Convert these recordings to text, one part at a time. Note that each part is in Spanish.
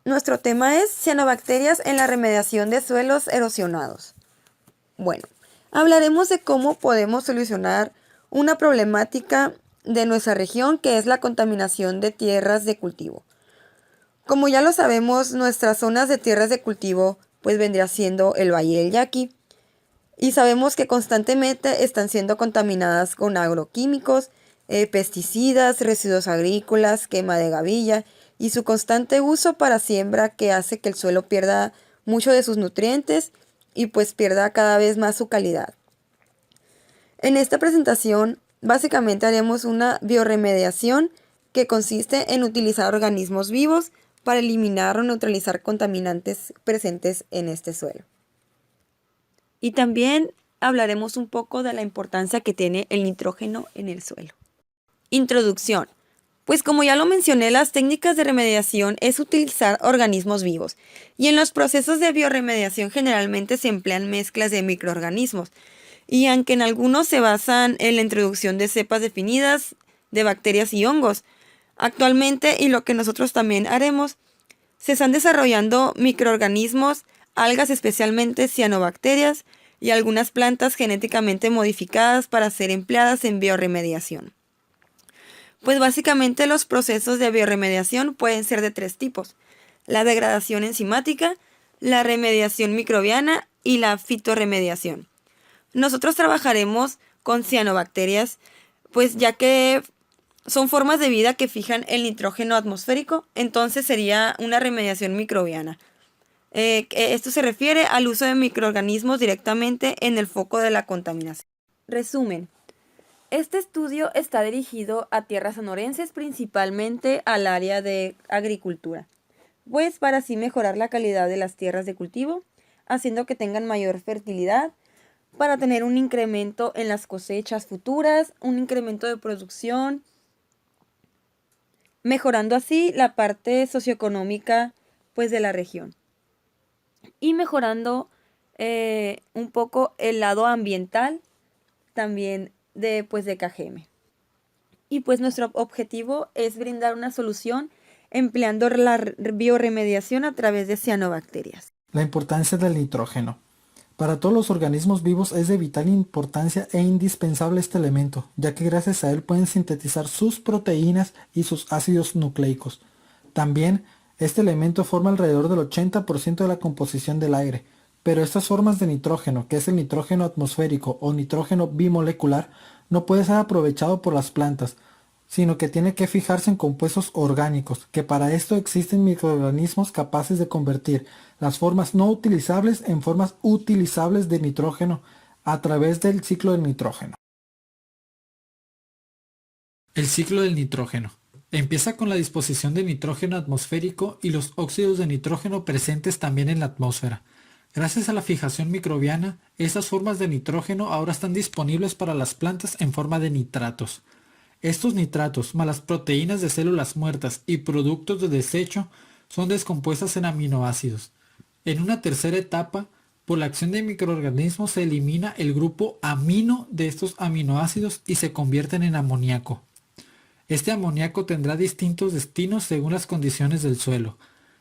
Nuestro tema es cianobacterias en la remediación de suelos erosionados. Bueno, hablaremos de cómo podemos solucionar una problemática de nuestra región, que es la contaminación de tierras de cultivo. Como ya lo sabemos, nuestras zonas de tierras de cultivo pues vendría siendo el Valle del Yaqui, y sabemos que constantemente están siendo contaminadas con agroquímicos, pesticidas, residuos agrícolas, quema de gavilla y su constante uso para siembra, que hace que el suelo pierda mucho de sus nutrientes y pues pierda cada vez más su calidad. En esta presentación básicamente haremos una bioremediación que consiste en utilizar organismos vivos para eliminar o neutralizar contaminantes presentes en este suelo. Y también hablaremos un poco de la importancia que tiene el nitrógeno en el suelo. Introducción. Pues como ya lo mencioné, las técnicas de remediación es utilizar organismos vivos, y en los procesos de bioremediación generalmente se emplean mezclas de microorganismos, y aunque en algunos se basan en la introducción de cepas definidas de bacterias y hongos, actualmente, y lo que nosotros también haremos, se están desarrollando microorganismos, algas, especialmente cianobacterias, y algunas plantas genéticamente modificadas para ser empleadas en bioremediación. Pues básicamente los procesos de bioremediación pueden ser de 3 tipos: la degradación enzimática, la remediación microbiana y la fitorremediación. Nosotros trabajaremos con cianobacterias, pues ya que son formas de vida que fijan el nitrógeno atmosférico, entonces sería una remediación microbiana. Esto se refiere al uso de microorganismos directamente en el foco de la contaminación. Resumen. Este estudio está dirigido a tierras sonorenses, principalmente al área de agricultura, pues para así mejorar la calidad de las tierras de cultivo, haciendo que tengan mayor fertilidad, para tener un incremento en las cosechas futuras, un incremento de producción, mejorando así la parte socioeconómica pues de la región, y mejorando un poco el lado ambiental también de KGM. Y pues nuestro objetivo es brindar una solución empleando la bioremediación a través de cianobacterias. La importancia del nitrógeno. Para todos los organismos vivos es de vital importancia e indispensable este elemento, ya que gracias a él pueden sintetizar sus proteínas y sus ácidos nucleicos. También, este elemento forma alrededor del 80% de la composición del aire, pero estas formas de nitrógeno, que es el nitrógeno atmosférico o nitrógeno bimolecular, no puede ser aprovechado por las plantas, sino que tiene que fijarse en compuestos orgánicos, que para esto existen microorganismos capaces de convertir las formas no utilizables en formas utilizables de nitrógeno a través del ciclo del nitrógeno. El ciclo del nitrógeno. Empieza con la disposición de nitrógeno atmosférico y los óxidos de nitrógeno presentes también en la atmósfera. Gracias a la fijación microbiana, esas formas de nitrógeno ahora están disponibles para las plantas en forma de nitratos. Estos nitratos, más las proteínas de células muertas y productos de desecho, son descompuestas en aminoácidos. En una tercera etapa, por la acción de microorganismos se elimina el grupo amino de estos aminoácidos y se convierten en amoníaco. Este amoníaco tendrá distintos destinos según las condiciones del suelo.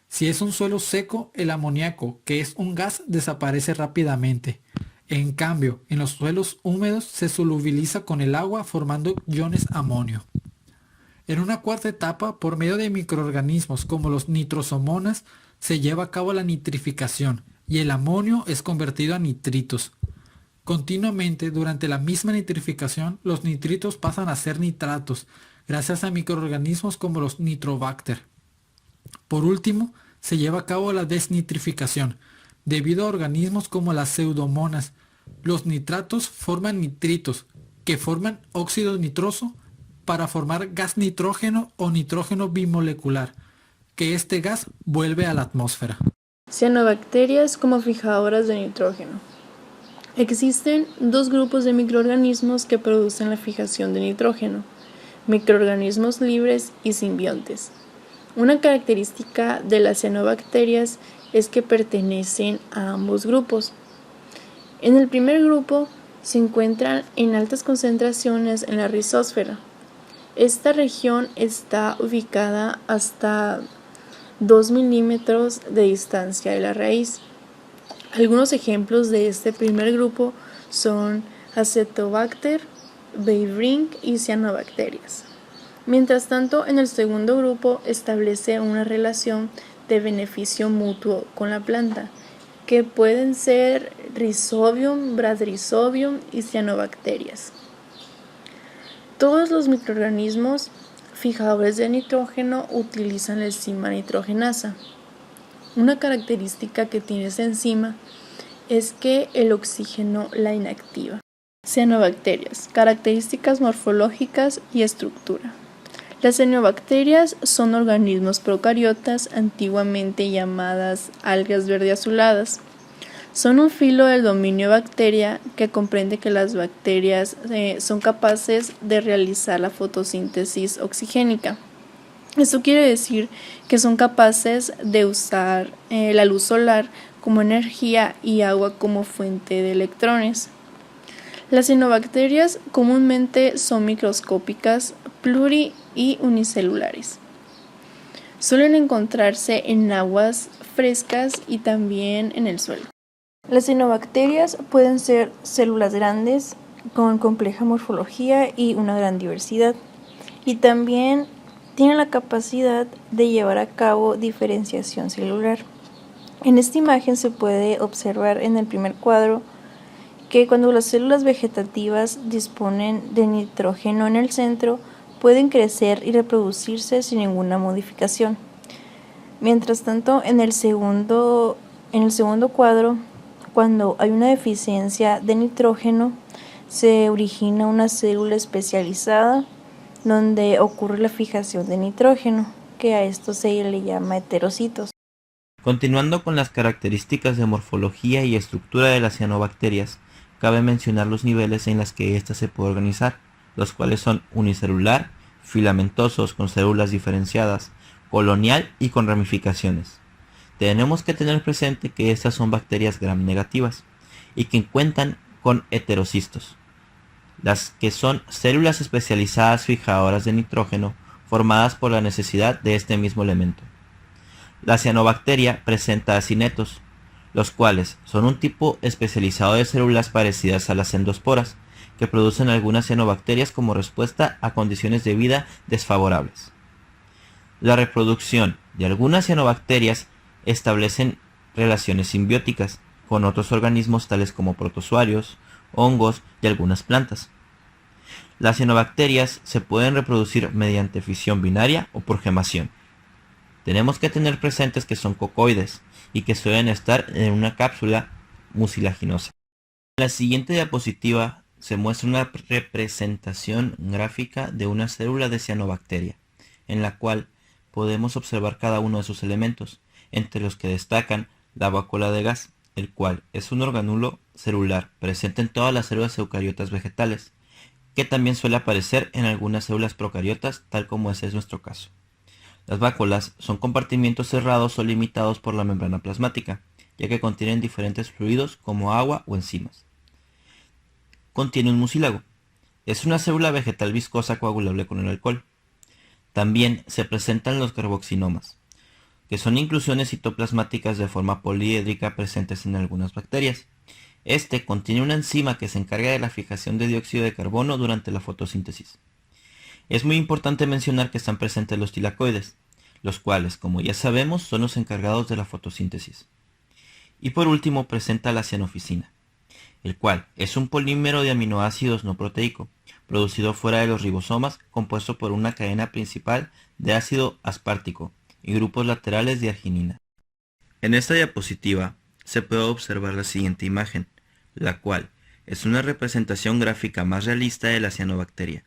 Si es un suelo seco, el amoníaco, que es un gas, desaparece rápidamente. En cambio, en los suelos húmedos se solubiliza con el agua formando iones amonio. En una cuarta etapa, por medio de microorganismos como los nitrosomonas, se lleva a cabo la nitrificación y el amonio es convertido a nitritos. Continuamente, durante la misma nitrificación, los nitritos pasan a ser nitratos, gracias a microorganismos como los nitrobacter. Por último, se lleva a cabo la desnitrificación, debido a organismos como las pseudomonas. Los nitratos forman nitritos, que forman óxido nitroso para formar gas nitrógeno o nitrógeno bimolecular, que este gas vuelve a la atmósfera. Cianobacterias como fijadoras de nitrógeno. Existen 2 grupos de microorganismos que producen la fijación de nitrógeno: microorganismos libres y simbiontes. Una característica de las cianobacterias es que pertenecen a ambos grupos. En el primer grupo se encuentran en altas concentraciones en la rizósfera. Esta región está ubicada hasta 2 milímetros de distancia de la raíz. Algunos ejemplos de este primer grupo son Acetobacter, Veybrink y cianobacterias. Mientras tanto, en el segundo grupo establece una relación de beneficio mutuo con la planta, que pueden ser Rhizobium, Bradrhizobium y cianobacterias. Todos los microorganismos fijadores de nitrógeno utilizan la enzima nitrogenasa. Una característica que tiene esta enzima es que el oxígeno la inactiva. Cianobacterias, características morfológicas y estructura. Las cianobacterias son organismos procariotas antiguamente llamadas algas verde azuladas. Son un filo del dominio bacteria que comprende que las bacterias son capaces de realizar la fotosíntesis oxigénica. Esto quiere decir que son capaces de usar la luz solar como energía y agua como fuente de electrones. Las cianobacterias comúnmente son microscópicas, pluri y unicelulares. Suelen encontrarse en aguas frescas y también en el suelo. Las cianobacterias pueden ser células grandes con compleja morfología y una gran diversidad, y también tienen la capacidad de llevar a cabo diferenciación celular. En esta imagen se puede observar en el primer cuadro que cuando las células vegetativas disponen de nitrógeno en el centro, pueden crecer y reproducirse sin ninguna modificación. Mientras tanto, en el segundo cuadro, cuando hay una deficiencia de nitrógeno, se origina una célula especializada donde ocurre la fijación de nitrógeno, que a esto se le llama heterocitos. Continuando con las características de morfología y estructura de las cianobacterias, cabe mencionar los niveles en los que ésta se puede organizar, los cuales son unicelular, filamentosos con células diferenciadas, colonial y con ramificaciones. Tenemos que tener presente que estas son bacterias gram negativas y que cuentan con heterocistos, las que son células especializadas fijadoras de nitrógeno formadas por la necesidad de este mismo elemento. La cianobacteria presenta acinetos, los cuales son un tipo especializado de células parecidas a las endosporas, que producen algunas cianobacterias como respuesta a condiciones de vida desfavorables. La reproducción de algunas cianobacterias establecen relaciones simbióticas con otros organismos tales como protozoarios, hongos y algunas plantas. Las cianobacterias se pueden reproducir mediante fisión binaria o por gemación. Tenemos que tener presentes que son cocoides y que suelen estar en una cápsula mucilaginosa. En la siguiente diapositiva se muestra una representación gráfica de una célula de cianobacteria, en la cual podemos observar cada uno de sus elementos, entre los que destacan la vacuola de gas, el cual es un organulo celular presente en todas las células eucariotas vegetales, que también suele aparecer en algunas células procariotas, tal como ese es nuestro caso. Las vacuolas son compartimientos cerrados o limitados por la membrana plasmática, ya que contienen diferentes fluidos como agua o enzimas. Contiene un mucílago. Es una célula vegetal viscosa coagulable con el alcohol. También se presentan los carboxinomas, que son inclusiones citoplasmáticas de forma poliédrica presentes en algunas bacterias. Este contiene una enzima que se encarga de la fijación de dióxido de carbono durante la fotosíntesis. Es muy importante mencionar que están presentes los tilacoides, los cuales, como ya sabemos, son los encargados de la fotosíntesis. Y por último presenta la cianoficina, el cual es un polímero de aminoácidos no proteico, producido fuera de los ribosomas, compuesto por una cadena principal de ácido aspartico y grupos laterales de arginina. En esta diapositiva se puede observar la siguiente imagen, la cual es una representación gráfica más realista de la cianobacteria,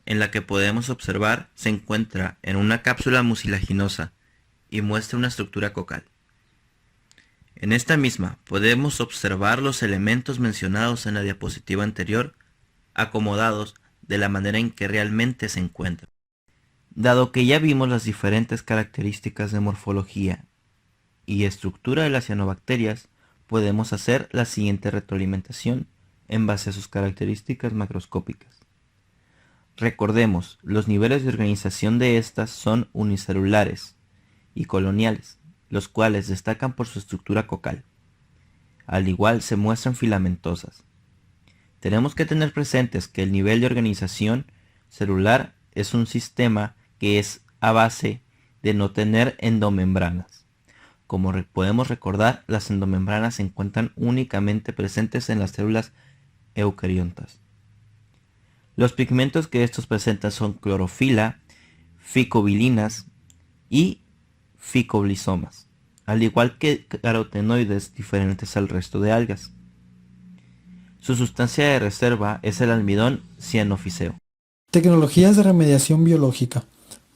en la que podemos observar se encuentra en una cápsula mucilaginosa y muestra una estructura cocal. En esta misma podemos observar los elementos mencionados en la diapositiva anterior acomodados de la manera en que realmente se encuentran. Dado que ya vimos las diferentes características de morfología y estructura de las cianobacterias, podemos hacer la siguiente retroalimentación en base a sus características macroscópicas. Recordemos, los niveles de organización de estas son unicelulares y coloniales, los cuales destacan por su estructura cocal. Al igual se muestran filamentosas. Tenemos que tener presentes que el nivel de organización celular es un sistema que es a base de no tener endomembranas. Como podemos recordar, las endomembranas se encuentran únicamente presentes en las células eucariotas. Los pigmentos que estos presentan son clorofila, ficobilinas y ficoblisomas, al igual que carotenoides diferentes al resto de algas. Su sustancia de reserva es el almidón cianofiseo. Tecnologías de remediación biológica.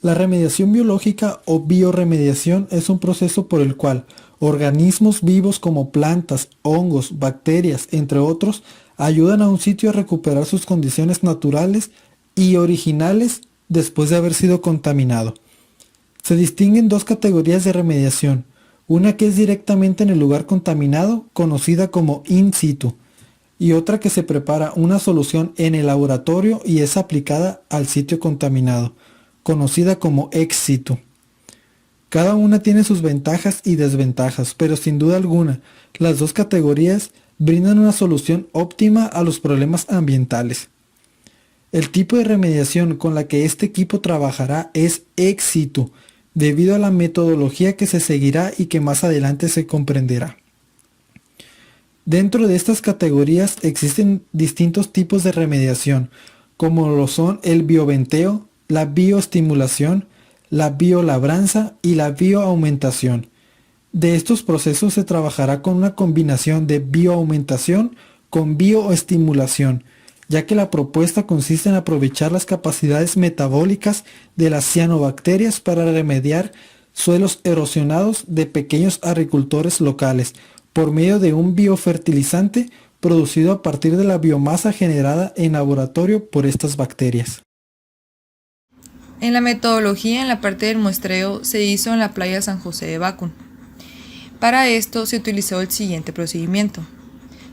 La remediación biológica o bioremediación es un proceso por el cual organismos vivos como plantas, hongos, bacterias, entre otros, ayudan a un sitio a recuperar sus condiciones naturales y originales después de haber sido contaminado. Se distinguen dos categorías de remediación, una que es directamente en el lugar contaminado, conocida como in situ, y otra que se prepara una solución en el laboratorio y es aplicada al sitio contaminado, conocida como ex situ. Cada una tiene sus ventajas y desventajas, pero sin duda alguna, las dos categorías brindan una solución óptima a los problemas ambientales. El tipo de remediación con la que este equipo trabajará es ex situ, debido a la metodología que se seguirá y que más adelante se comprenderá. Dentro de estas categorías existen distintos tipos de remediación, como lo son el bioventeo, la bioestimulación, la biolabranza y la bioaumentación. De estos procesos se trabajará con una combinación de bioaumentación con bioestimulación, ya que la propuesta consiste en aprovechar las capacidades metabólicas de las cianobacterias para remediar suelos erosionados de pequeños agricultores locales, por medio de un biofertilizante producido a partir de la biomasa generada en laboratorio por estas bacterias. En la metodología, en la parte del muestreo, se hizo en la playa San José de Bacún. Para esto se utilizó el siguiente procedimiento.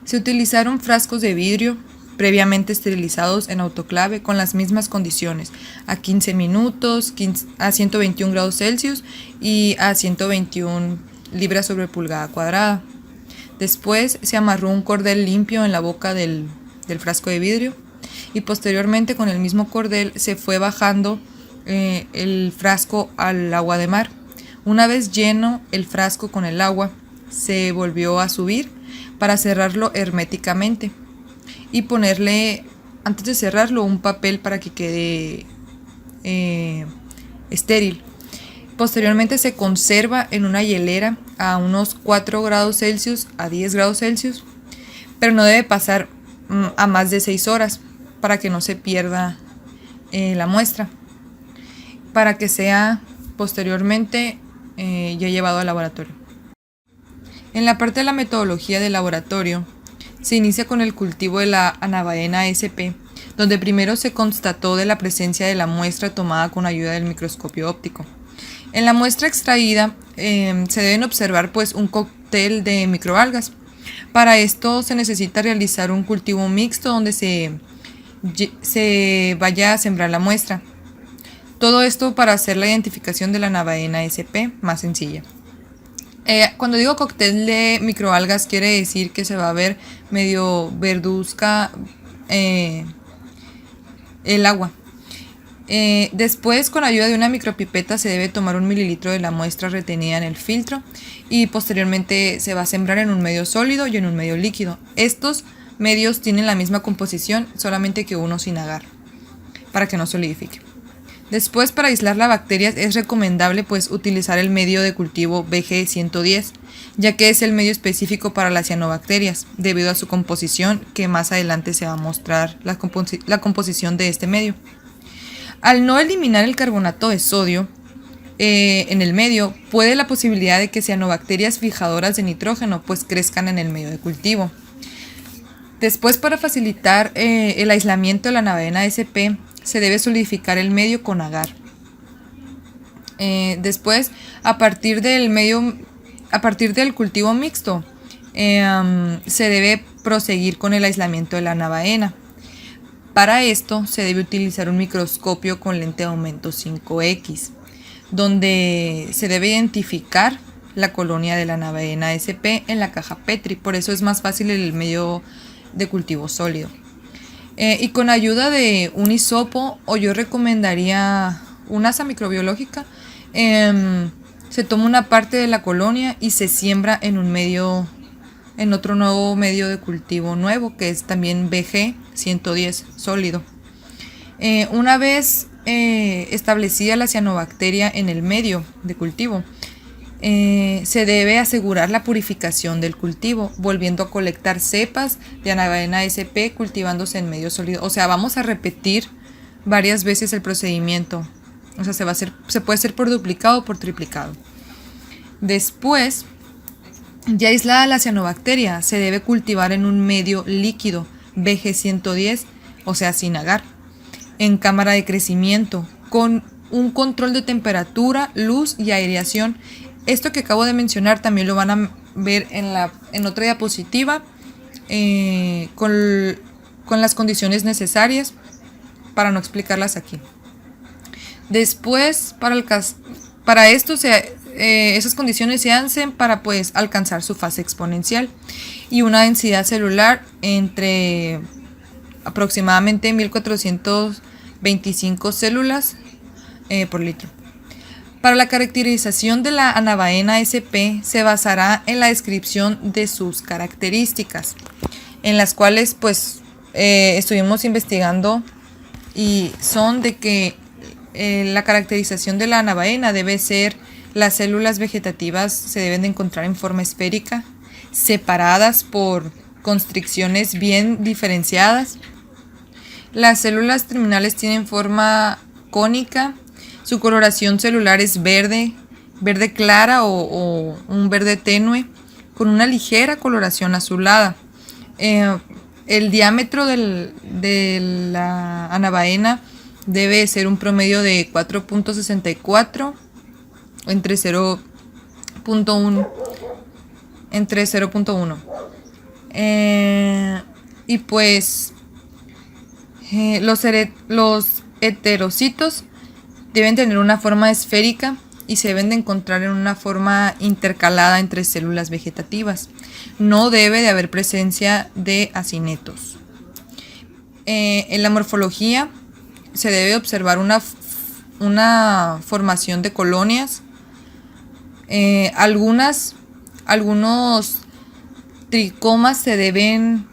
Se utilizaron frascos de vidrio previamente esterilizados en autoclave con las mismas condiciones, a 15 minutos, a 121 grados Celsius y a 121 libras sobre pulgada cuadrada. Después se amarró un cordel limpio en la boca del frasco de vidrio y posteriormente con el mismo cordel se fue bajando el frasco al agua de mar. Una vez lleno el frasco con el agua, se volvió a subir para cerrarlo herméticamente y ponerle, antes de cerrarlo, un papel para que quede estéril. Posteriormente se conserva en una hielera a unos 4 grados Celsius a 10 grados Celsius, pero no debe pasar a más de 6 horas para que no se pierda la muestra, para que sea posteriormente ya llevado al laboratorio. En la parte de la metodología del laboratorio, se inicia con el cultivo de la Anabaena sp, donde primero se constató de la presencia de la muestra tomada con ayuda del microscopio óptico. En la muestra extraída se deben observar pues un cóctel de microalgas. Para esto se necesita realizar un cultivo mixto donde se vaya a sembrar la muestra. Todo esto para hacer la identificación de la Anabaena sp más sencilla. Cuando digo cóctel de microalgas quiere decir que se va a ver medio verduzca el agua. Después, con ayuda de una micropipeta se debe tomar 1 mililitro de la muestra retenida en el filtro y posteriormente se va a sembrar en un medio sólido y en un medio líquido. Estos medios tienen la misma composición, solamente que uno sin agar, para que no solidifique. Después, para aislar la bacteria es recomendable pues utilizar el medio de cultivo BG110, ya que es el medio específico para las cianobacterias, debido a su composición, que más adelante se va a mostrar la composición de este medio. Al no eliminar el carbonato de sodio en el medio, puede la posibilidad de que cianobacterias fijadoras de nitrógeno pues crezcan en el medio de cultivo. Después, para facilitar el aislamiento de la Anabaena sp, se debe solidificar el medio con agar. Después, a partir del cultivo mixto, se debe proseguir con el aislamiento de la Anabaena. Para esto se debe utilizar un microscopio con lente de aumento 5X. donde se debe identificar la colonia de la Anabaena sp en la caja Petri. Por eso es más fácil el medio de cultivo sólido. Y con ayuda de un hisopo, o yo recomendaría una asa microbiológica, se toma una parte de la colonia y se siembra en otro nuevo medio de cultivo nuevo, que es también BG 110 sólido. Una vez establecida la cianobacteria en el medio de cultivo, se debe asegurar la purificación del cultivo, volviendo a colectar cepas de Anabaena sp cultivándose en medio sólido. O sea, vamos a repetir varias veces el procedimiento. O sea, se puede hacer por duplicado o por triplicado. Después, ya aislada la cianobacteria, se debe cultivar en un medio líquido BG 110, o sea, sin agar, en cámara de crecimiento, con un control de temperatura, luz y aireación. Esto que acabo de mencionar también lo van a ver en otra diapositiva, con las condiciones necesarias para no explicarlas aquí. Después, para esto esas condiciones se hacen para pues alcanzar su fase exponencial y una densidad celular entre aproximadamente 1425 células por litro. Para la caracterización de la Anabaena sp se basará en la descripción de sus características, en las cuales pues estuvimos investigando, y son de que la caracterización de la Anabaena debe ser: las células vegetativas se deben de encontrar en forma esférica, separadas por constricciones bien diferenciadas. Las células terminales tienen forma cónica. Su coloración celular es verde clara o un verde tenue, con una ligera coloración azulada. El diámetro de la Anabaena debe ser un promedio de 4.64 entre 0.1. Y pues los heterocitos deben tener una forma esférica y se deben de encontrar en una forma intercalada entre células vegetativas. No debe de haber presencia de acinetos. En la morfología se debe observar una formación de colonias. Algunos tricomas se deben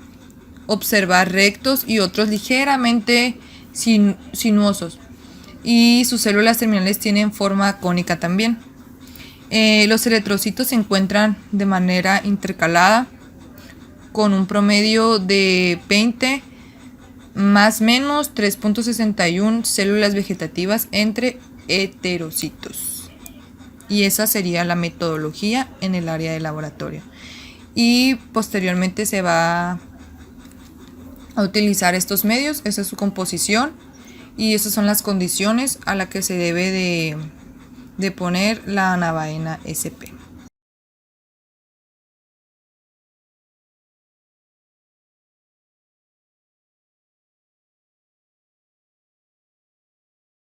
observar rectos y otros ligeramente sinuosos. Y sus células terminales tienen forma cónica también. Los eritrocitos se encuentran de manera intercalada, con un promedio de 20 más menos 3.61 células vegetativas entre heterocitos. Y esa sería la metodología en el área de laboratorio. Y posteriormente se va a utilizar estos medios. Esa es su composición y esas son las condiciones a las que se debe de poner la Anabaena sp.